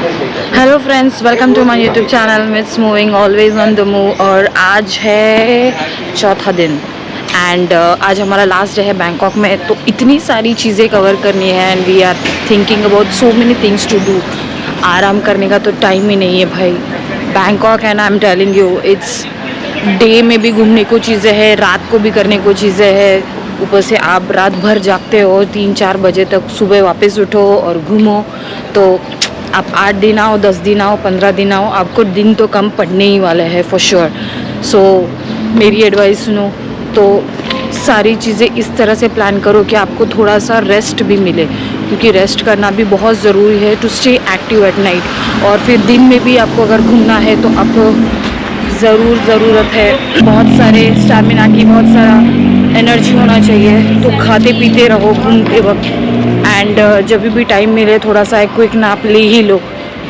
Hello friends, welcome to my YouTube channel Mitts moving always on the move. और आज है चौथा दिन एंड आज हमारा लास्ट डे है बैंकॉक में। तो इतनी सारी चीज़ें कवर करनी है and we are thinking about so many things to do. आराम करने का तो टाइम ही नहीं है भाई। बैंकॉक है ना, I am telling you, it's day में भी घूमने को चीज़ें हैं, रात को भी करने को चीज़ें हैं। ऊपर से आप रात भर जागते हो 3-4 बजे तक, सुबह वापस उठो और घूमो। तो आप 8 दिन आओ, 10 दिन आओ, 15 दिन आओ, आपको दिन तो कम पड़ने ही वाले हैं फॉर श्योर। सो मेरी एडवाइस सुनो। तो सारी चीज़ें इस तरह से प्लान करो कि आपको थोड़ा सा रेस्ट भी मिले, क्योंकि रेस्ट करना भी बहुत ज़रूरी है to stay active at night. और फिर दिन में भी आपको अगर घूमना है तो आपको ज़रूरत है बहुत सारे स्टैमिना की, बहुत सारा एनर्जी होना चाहिए। तो खाते पीते रहो घूमते वक्त एंड जब भी टाइम मिले थोड़ा सा एक क्विक नैप ले ही लो,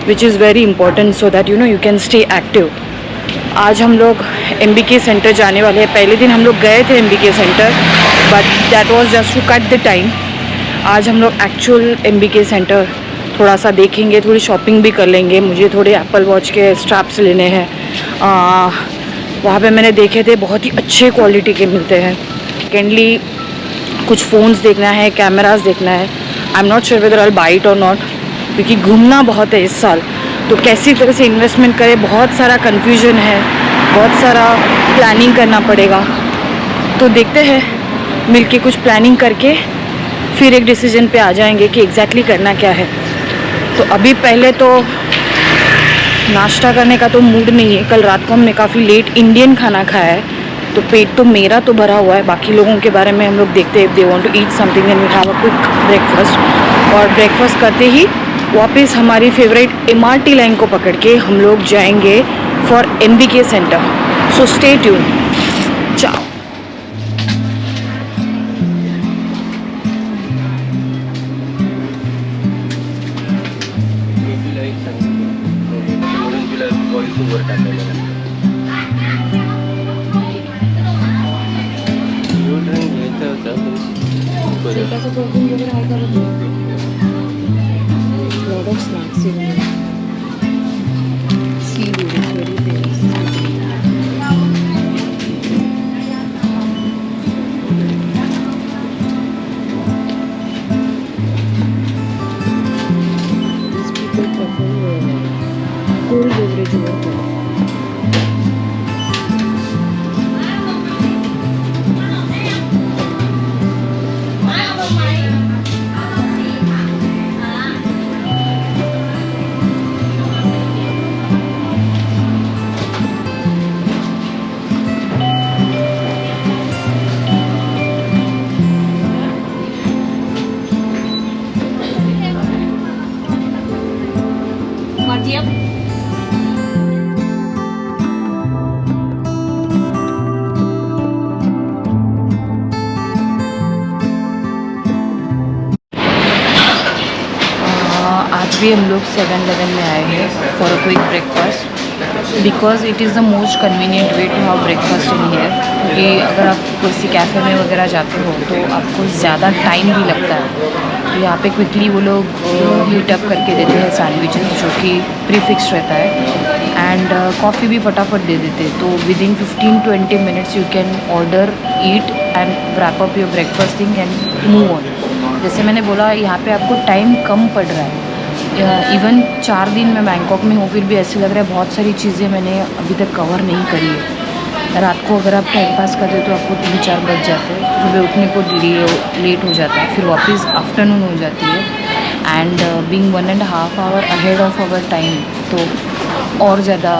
which is very important so that you can stay active. आज हम लोग MBK सेंटर जाने वाले हैं। पहले दिन हम लोग गए थे MBK centre, but that was just to cut the time. आज हम लोग एक्चुअल MBK सेंटर थोड़ा सा देखेंगे, थोड़ी शॉपिंग भी कर लेंगे। मुझे थोड़े एप्पल वॉच के स्ट्रैप्स लेने हैं। वहाँ पे मैंने देखे थे, बहुत ही अच्छे क्वालिटी के मिलते हैं। सेकेंडली कुछ फ़ोन्स देखना है, कैमरास देखना है। I am not sure whether I will buy it और नॉट, क्योंकि घूमना बहुत है इस साल। तो कैसी तरह से इन्वेस्टमेंट करें, बहुत सारा कन्फ्यूजन है, बहुत सारा प्लानिंग करना पड़ेगा। तो देखते हैं, मिलके कुछ प्लानिंग करके फिर एक डिसीजन पे आ जाएंगे कि एग्जैक्टली करना क्या है। तो अभी पहले तो नाश्ता करने का तो मूड नहीं है। कल रात को हमने काफ़ी लेट इंडियन खाना खाया है, तो पेट तो मेरा तो भरा हुआ है। बाकी लोगों के बारे में हम लोग देखते हैं, if they want to eat something then we have a quick breakfast. और ब्रेकफास्ट करते ही वापस हमारी फेवरेट MRT लाइन को पकड़ के हम लोग जाएंगे for MBK centre. So stay tune. चाओ। Lot of snacks in here. Seafood is very famous. These people prefer cold beverage over hot. आज भी हम लोग 7-Eleven में आए हैं for a quick breakfast, because it is the most convenient way to have breakfast in here. क्योंकि अगर आप किसी कैफ़े में वगैरह जाते हो तो आपको ज़्यादा टाइम भी लगता है। तो यहाँ पे क्विकली वो लोग हीट अप करके देते हैं सैंडविचेस, जो कि प्रीफिक्स रहता है, एंड कॉफ़ी भी फटाफट दे देते हैं। तो with in 15-20 minutes you can order, eat and wrap up your breakfast thing and move on. जैसे मैंने बोला, यहाँ पे आपको टाइम कम पड़ रहा है। इवन 4 दिन मैं बैंकॉक में हूँ, फिर भी ऐसे लग रहा है बहुत सारी चीज़ें मैंने अभी तक कवर नहीं करी है। रात को अगर आप टाइम पास करते तो आपको 3-4 बज जाते हैं, सुबह उठने को लेट हो जाता है, फिर वापस आफ्टरनून हो जाती है। And being 1.5 hour ahead of our time, तो और ज़्यादा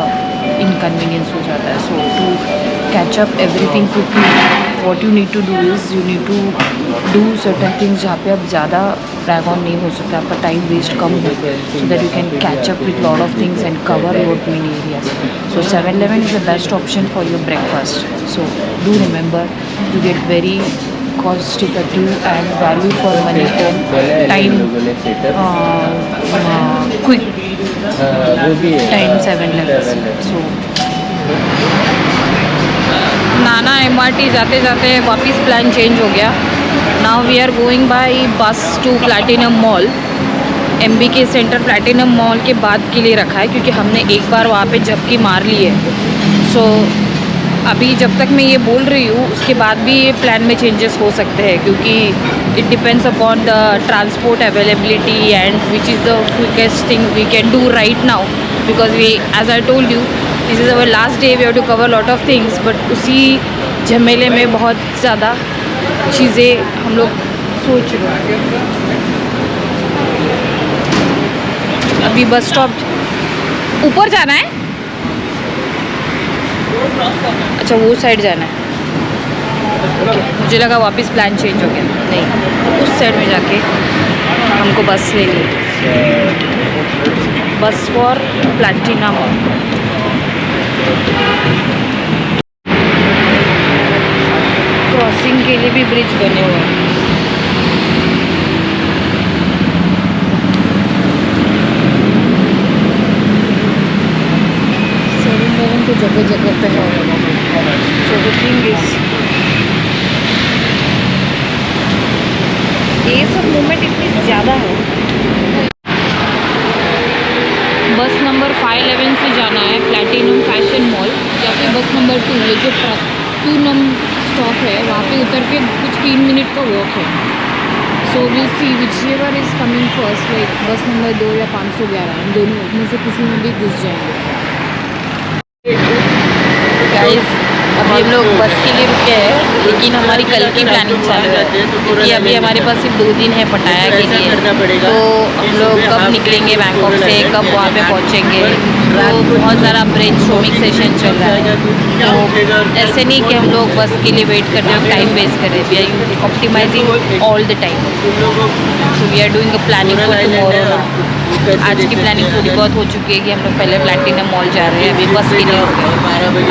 इनकन्वीनियंस हो जाता है। So to catch up everything quickly, what you need to do is you need to do certain things जहाँ पे आप ज़्यादा ड्रैग ऑन नहीं हो सकता, आपका टाइम वेस्ट कम हो, so that you can catch up with lot of things and cover your main areas. So 7-Eleven is the best option for your breakfast. So do remember to get very cost effective and value for money home time quick time 7-Eleven. So Nana MRT जाते जाते वापस plan change हो गया। Now we are going by bus to Platinum Mall. MBK centre Platinum Mall के बाद के लिए रखा है, क्योंकि हमने एक बार वहाँ पे झपकी मार ली है। सो अभी जब तक मैं ये बोल रही हूँ उसके बाद भी ये प्लान में चेंजेस हो सकते हैं, क्योंकि it depends upon the transport availability and which is the quickest thing we can do right now, because we as I told you this is our last day, we have to cover lot of things, but उसी झमेले में बहुत ज़्यादा चीज़ें हम लोग सोच रहे हैं। अभी बस स्टॉप ऊपर जाना है, अच्छा वो साइड जाना है। ओके, मुझे लगा वापस प्लान चेंज हो गया, नहीं उस साइड में जाके हमको बस लेनी है, बस फॉर प्लैटिनम। क्रॉसिंग के लिए भी ब्रिज बने हुए हैं। तो जगह जगह पे है। सो द थिंग इज ये सब मूवमेंट इतनी ज़्यादा है। बस नंबर 511 से जाना है प्लैटिनम फैशन मॉल, या फिर बस नंबर 2, ये जो प्लैटिनम स्टॉप है वहाँ पे उतर के कुछ 3 मिनट का वॉक है। So will see which ever is coming first, like बस नंबर 2 या 511, हम दोनों में से किसी में भी घुस जाएंगे। गाइस अभी हम लोग बस के लिए रुके हैं, लेकिन हमारी कल की प्लानिंग चालू है, क्योंकि अभी हमारे पास सिर्फ 2 दिन है पटाया के लिए। तो हम लोग कब निकलेंगे बैंकॉक से, कब वहाँ पे पहुँचेंगे, तो बहुत सारा ब्रेन स्टॉर्मिंग सेशन चल रहा है। तो ऐसे नहीं कि हम लोग बस के लिए वेट कर रहे हो, टाइम वेस्ट कर रहे हैं, we are optimising all the time. So we are doing a planning for tomorrow. आज की प्लानिंग थोड़ी बहुत हो चुकी है कि हम लोग पहले प्लैटिनम मॉल जा रहे हैं, अभी बस के लिए हो गए,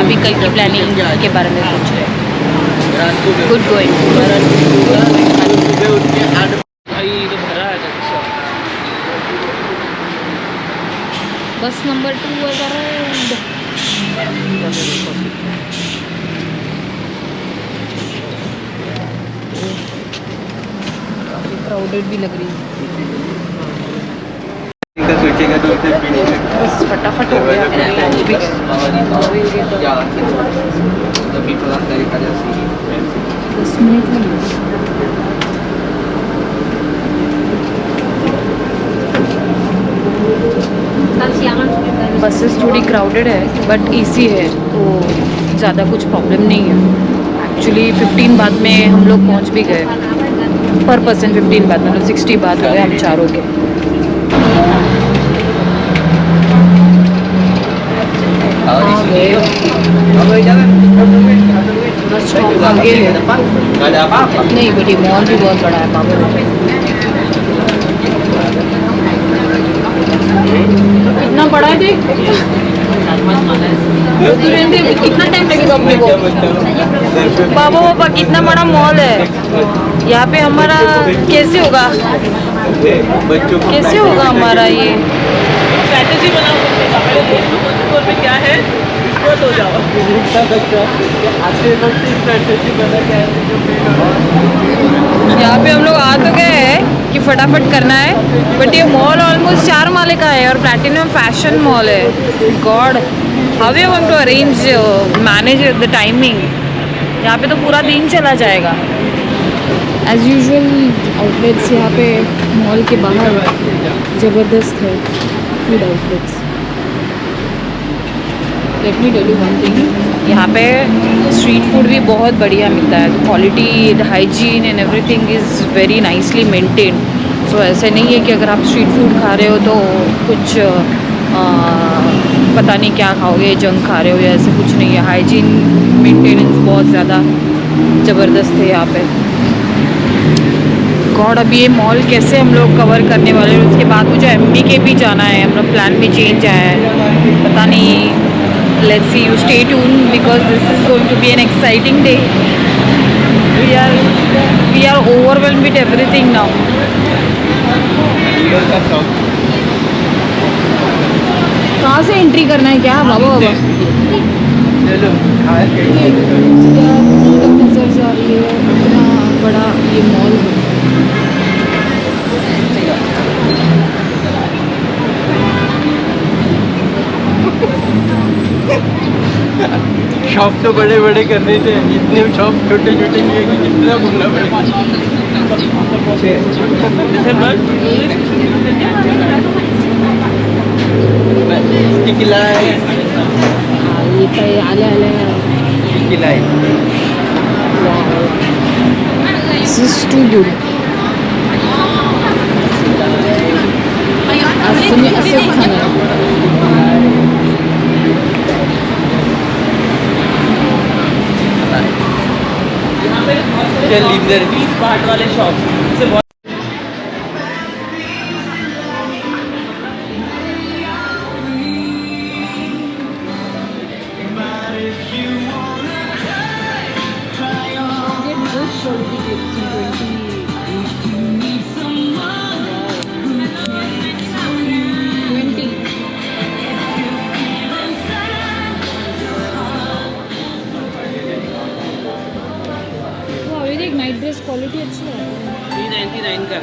अभी कल की प्लानिंग के बारे में सोच रहे हैं। Good going. बस नंबर 2 अराउंड। काफ़ी क्राउडेड भी लग रही है। सोचेगा तो फिर भी नहीं लगता। बस फटाफट हो गया लंच भी। तभी थोड़ा तरीका जैसे 10 मिनट में बसेस थोड़ी क्राउडेड है, बट इजी है तो ज़्यादा कुछ प्रॉब्लम नहीं है। एक्चुअली 15 बाद में हम लोग पहुंच भी गए, पर पर्सन 15 बाद, मतलब 60 बाद हो गए हम चारों के। स्टॉप आगे है नहीं, बट ये मॉल भी बहुत बड़ा है बाबू। कितना बड़ा है देख, कितना टाइम लगेगा अपने को। बाबा बाबा कितना बड़ा मॉल है यहाँ पे, हमारा कैसे होगा, कैसे होगा हमारा ये स्ट्रैटेजी बनाओ पे क्या है हो जाओ। यहाँ पे हम लोग आ तो गए हैं कि फटाफट करना है, बट ये मॉल ऑलमोस्ट 4 माले का है और प्लैटिनम फैशन मॉल है। God how you want to arrange manage the timing, यहाँ पे तो पूरा दिन चला जाएगा। एज यूजुअल आउटलेट्स यहाँ पे मॉल के बाहर ज़बरदस्त है, food outlets. Let me tell you one thing, यहाँ पे स्ट्रीट फूड भी बहुत बढ़िया मिलता है, quality, the hygiene and everything is very nicely maintain. So ऐसे नहीं है कि अगर आप स्ट्रीट फूड खा रहे हो तो कुछ पता नहीं क्या खाओगे, जंक खा रहे हो, या ऐसे कुछ नहीं है। हाइजीन मेंटेनेंस बहुत ज़्यादा ज़बरदस्त है यहाँ पे। गॉड अभी ये मॉल कैसे हम लोग कवर करने वाले हैं। उसके बाद मुझे MBK भी जाना है, हम लोग प्लान में चेंज आया है, पता नहीं। Let's see, you stay tuned because this is going to be an exciting day. We are overwhelmed with everything now. कहाँ से एंट्री करना है क्या बाबा बाबा? नजर जा रही है, इतना बड़ा ये मॉल है। शॉप तो बड़े बड़े करने थे, इतने शॉप छोटे छोटे किए कि कितना घूमना पड़ेगा। किला है, ये काय आले आले किला है। दिस इज टू गुड आज तुम्ही असंच खाणार चल इधर 20 बाट वाले शॉप से बहुत नाइट ड्रेस क्वालिटी अच्छी है 399 का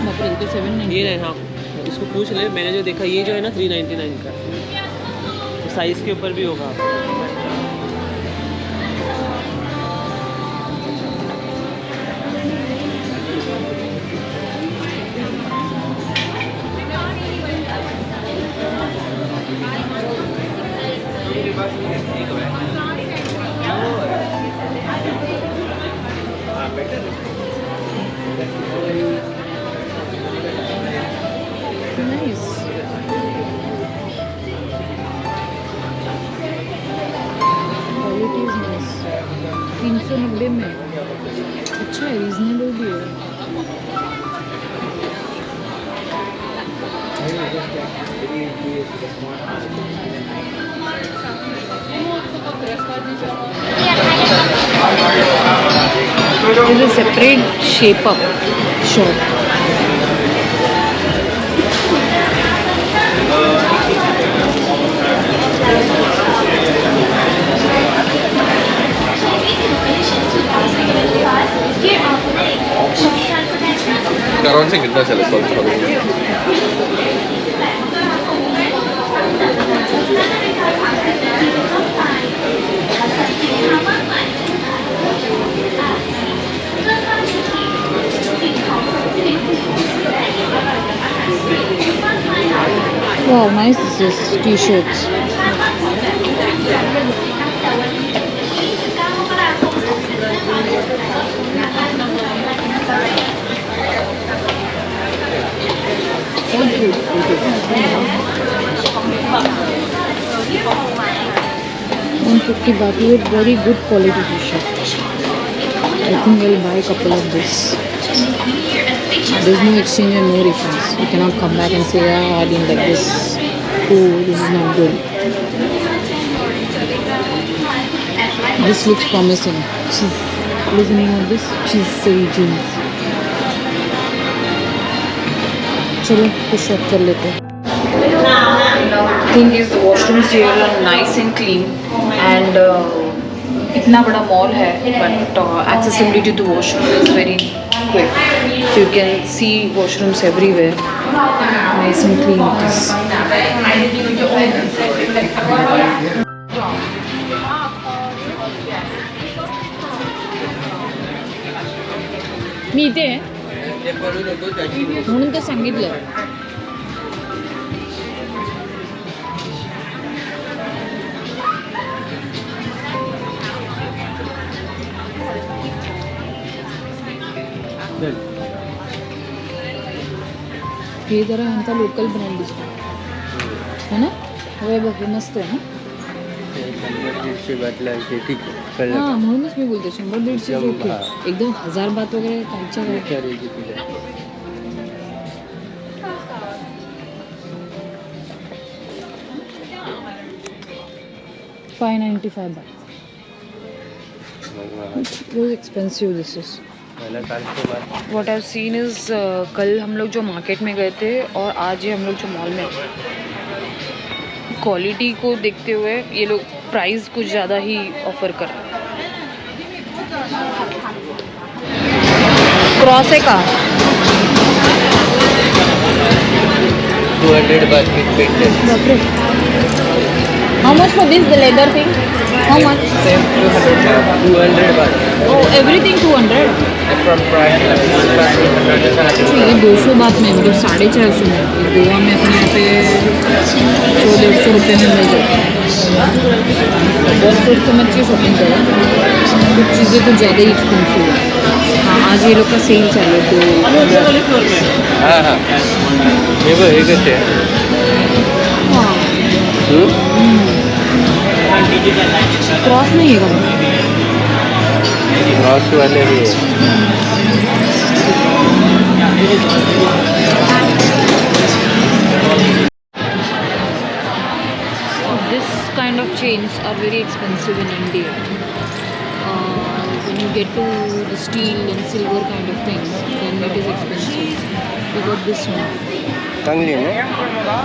बाप रे, ये तो 790 ये है। हाँ, इसको पूछ ले, मैंने जो देखा ये जो है ना 399 का, तो साइज़ के ऊपर भी होगा। नाइस क्वालिटी इज नाइस 390 में अच्छा है, रीजनेबल भी है। There's a separate shape up shop. कौन से कितना चले सॉल्व करोगे? Wow, nice this is t-shirts. $150 baht, very good quality t-shirt. I think I'll buy a couple of this. There's no exchange and no refunds. You cannot come back and say, I didn't like this. Oh, this is not good. This looks promising. What is the name of this? Cheese soy jeans. चलो कुछ shop कर लेते हैं. Thing is, the washrooms here are nice and clean, and इतना बड़ा mall है, but accessibility to washroom is very quick. So you can see washrooms everywhere. Nice and clean it is. मी इथे आहे म्हणून तर सांगितलं. हे जरा ह्यांचा लोकल ब्रँड दिसतो है ना. होय बघ, हे मस्त आहे ना. हां, म्हणूनच मी बोलते 100-150 ओके. एकदम 1000 बात वगैरे त्यांच्या $595 baht. Very expensive this is. What I've seen is कल हम लोग जो मार्केट में गए थे और आज ये हम लोग जो मॉल में, क्वालिटी को देखते हुए ये लोग प्राइस कुछ ज़्यादा ही ऑफर कर रहे हैं. क्रॉस है का 200 baht with painted. बापरे. How much for this, the leather thing? How much? Same 200 baht. Oh, everything 200. From price, तो ये 200 बात में मतलब 450 में गोवा में अपने यहाँ पे 100-150 रुपये में मिल जाता है। बहुत सोच समझ के शॉपिंग करो, कुछ चीज़ें तो ज़्यादा ही एक्सपेंसिव है। हाँ, आज ये लोग का सेल चालू है तो हाँ हाँ ये वो एक है हाँ क्रॉस नहीं है कभी। क्रॉस वाले भी है This kind of chains are very expensive in India. When you get to the steel and silver kind of things, then it is expensive. We got this one, कंगली ना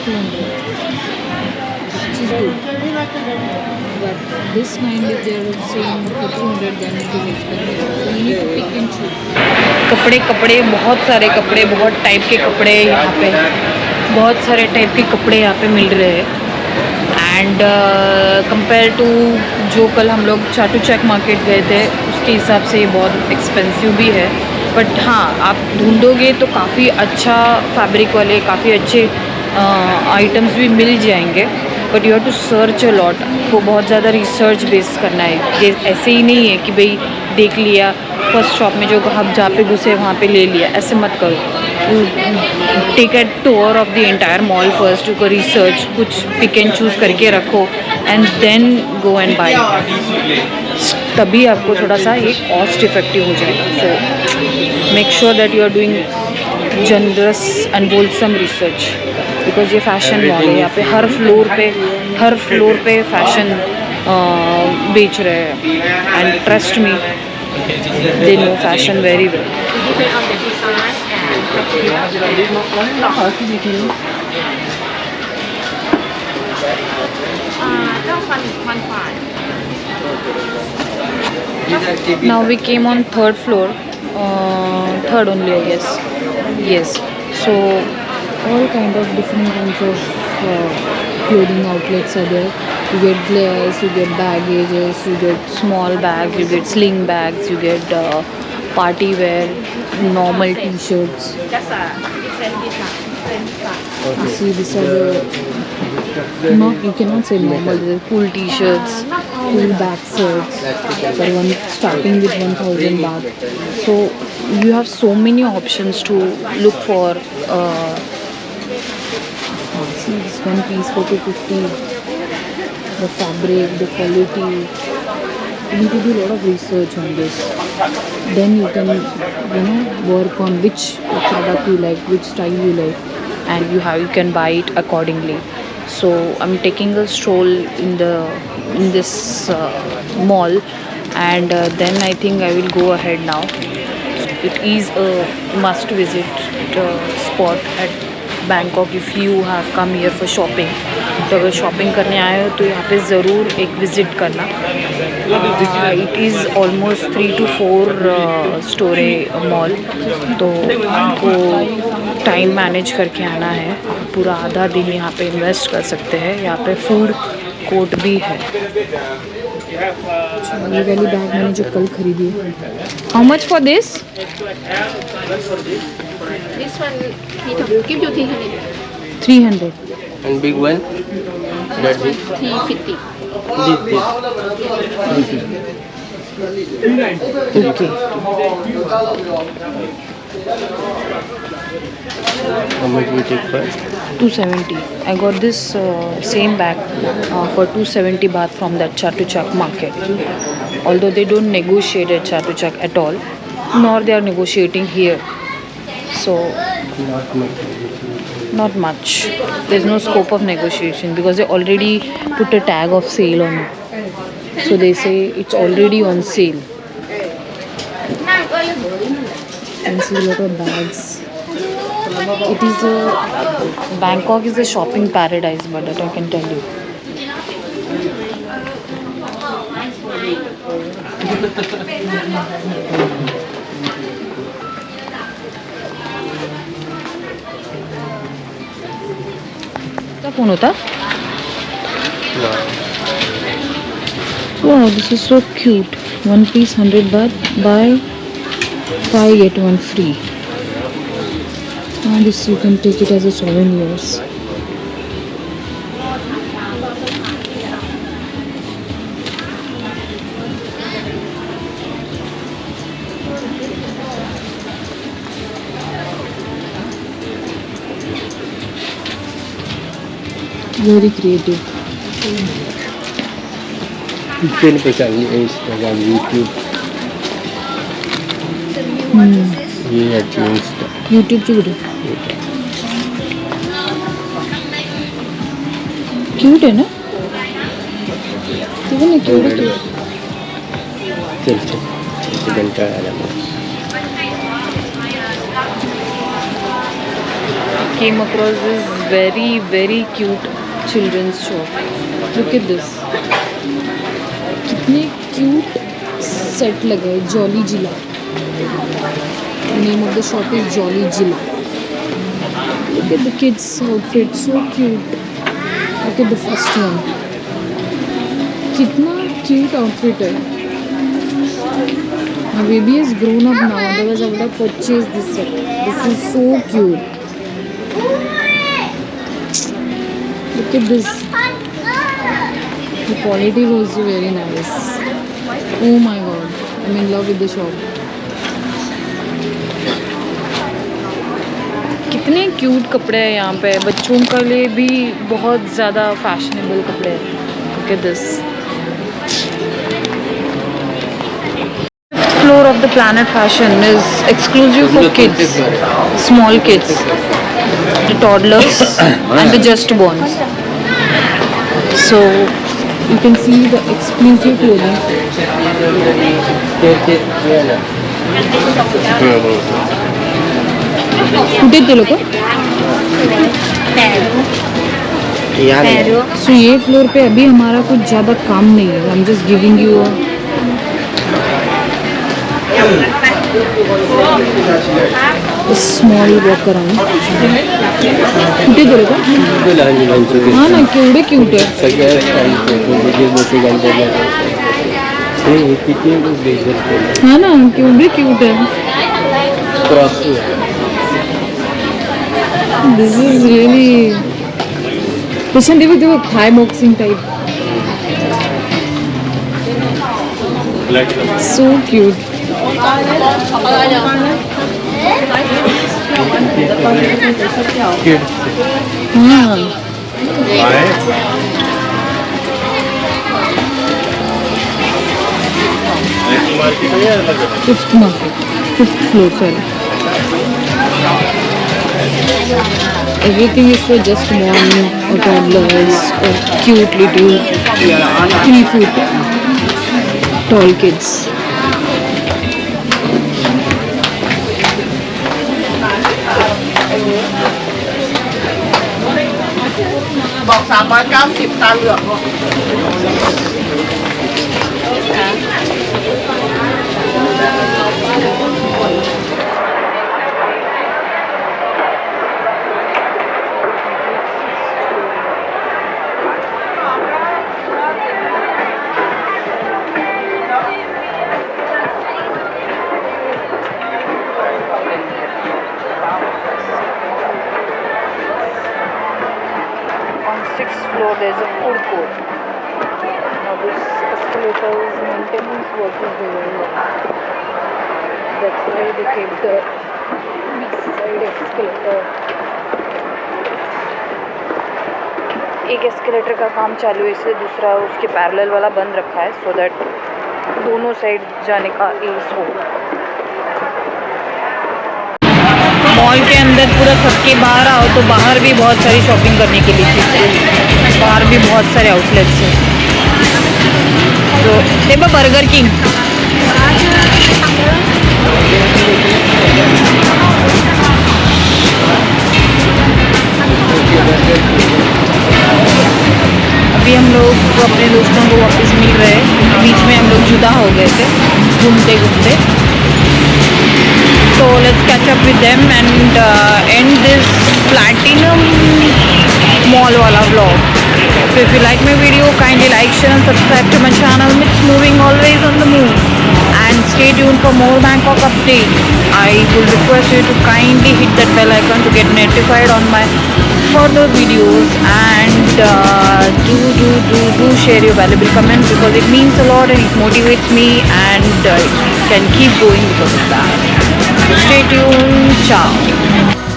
200, which is good. But this kind, if they are saying for 200, then it is expensive. So you need to pick and choose. कपड़े बहुत सारे कपड़े, बहुत type के कपड़े यहाँ पे, बहुत सारे टाइप के कपड़े यहाँ पे मिल रहे हैं। एंड कंपेयर टू जो कल हम लोग चाटू चक मार्केट गए थे उसके हिसाब से ये बहुत एक्सपेंसिव भी है। बट हाँ, आप ढूंढोगे तो काफ़ी अच्छा फैब्रिक वाले काफ़ी अच्छे आइटम्स भी मिल जाएंगे। But you have to search a lot, आपको बहुत ज़्यादा रिसर्च बेस करना है। ये ऐसे ही नहीं है कि भाई देख लिया फर्स्ट शॉप में जो आप जहाँ पे घुसे वहाँ पे ले लिया, ऐसे मत करो। Take a tour of the entire mall first, to research, कुछ पिक एंड चूज़ करके रखो and then go and buy, तभी आपको थोड़ा सा ये कॉस्ट इफेक्टिव हो जाएगा। So make sure that you are doing generous and wholesome research, because ये फैशन मॉल है, यहाँ पे हर फ्लोर पे फैशन बेच रहे हैं। And trust me, they know fashion very well. Now we came on third floor, third only I guess. Yes, so all kind of different kinds of clothing outlets are there. You get glares, you get baggages, you get small bags, you get sling bags, you get party wear, normal t-shirts. You see, these are the, you cannot say normal, these are cool t-shirts, cool back shirts, for one starting with 1000 baht. So you have so many options to look for. See this one piece for 250. The fabric, the quality. You need to do a lot of research on this. Then you can, work on which product you like, which style you like, and you can buy it accordingly. So I'm taking a stroll in this mall, and then I think I will go ahead now. It is a must visit spot at Bangkok if you have come here for shopping. तो अगर shopping करने आए हो तो यहाँ पे ज़रूर एक विज़िट करना। It is almost 3 to 4 story mall, तो आपको टाइम मैनेज करके आना है। पूरा आधा दिन यहाँ पे इन्वेस्ट कर सकते हैं। यहाँ पे फूड कोर्ट भी है। ये वाली बैग मैंने जो कल खरीदी है। How much for this? This one, give you 300. 300. and big one This one, 350. Okay. how much you take for 270. I got this same bag for 270 baht from that Chatuchak market. Although they don't negotiate at Chatuchak at all, nor they are negotiating here. So not much. There's no scope of negotiation because they already put a tag of sale on it. So they say it's already on sale. You can see a lot of bags. It is Bangkok is a shopping paradise, but that I can tell you. क्या phone होता? Wow, this is so cute. One piece 100 baht. Buy 5 get 1 free. And this you can take it as a souvenirs. Very creative. Pen पे चाहिए Instagram YouTube ये है Insta YouTube చూడు cute है ना कितना क्यूट है चल चल घंटा आया came across this very cute children's shop. Look at this. कितने क्यूट सेट लगे जॉली जिला. Name of the shop is Jolly Jilla. Look at the kids' outfit, so cute. Look at the first one. कितना cute outfit है. My baby has grown up now. Otherwise, I would have purchased this set. This is so cute. Look at this. The quality is also very nice. Oh my god, I'm in love with the shop. कितने cute कपड़े हैं यहाँ पे. बच्चों के लिए भी बहुत ज़्यादा फैशनेबल कपड़े हैं. Look at this. Fifth floor of the Planet Fashion is exclusive for kids, small kids, the toddlers and the just borns. So you can see the exclusive clothing. कुठे ते लोक. सो ये फ्लोर पे अभी हमारा कुछ ज़्यादा काम नहीं है. I am just giving you small walk around. कुठे ते लोक. हाँ ना केवढे क्यूट आहे. हाँ ना केवढे क्यूट आहे. This is really Listen, देखो Thai boxing type. So cute. हाँ. Fifth floor, sorry. Everything is for just one or toddlers or cute little 3 foot tall kids.บอก390ตาเหลือก 6th floor there is a food court. Now this escalator's maintenance work is going on. That's why they kept the east side escalator. एक escalator का काम चालू है इसलिए दूसरा उसके parallel वाला बंद रखा है सो दैट दोनों साइड जाने का एज हो. मॉल के अंदर पूरा थक के बाहर आओ तो बाहर भी बहुत सारी शॉपिंग करने के लिए थी. बाहर भी बहुत सारे आउटलेट्स हैं. तो देखो बर्गर किंग. अभी हम लोग अपने दोस्तों को वापस मिल रहे हैं. बीच में हम लोग जुदा हो गए थे घूमते घूमते. So let's catch up with them and end this platinum mall wala vlog. So if you like my video, kindly like, share and subscribe to my channel. It's moving always on the move. And stay tuned for more Bangkok updates. I will request you to kindly hit that bell icon to get notified on my further videos. And do share your valuable comments because it means a lot and it motivates me and can keep going because of that. So stay tuned. Ciao.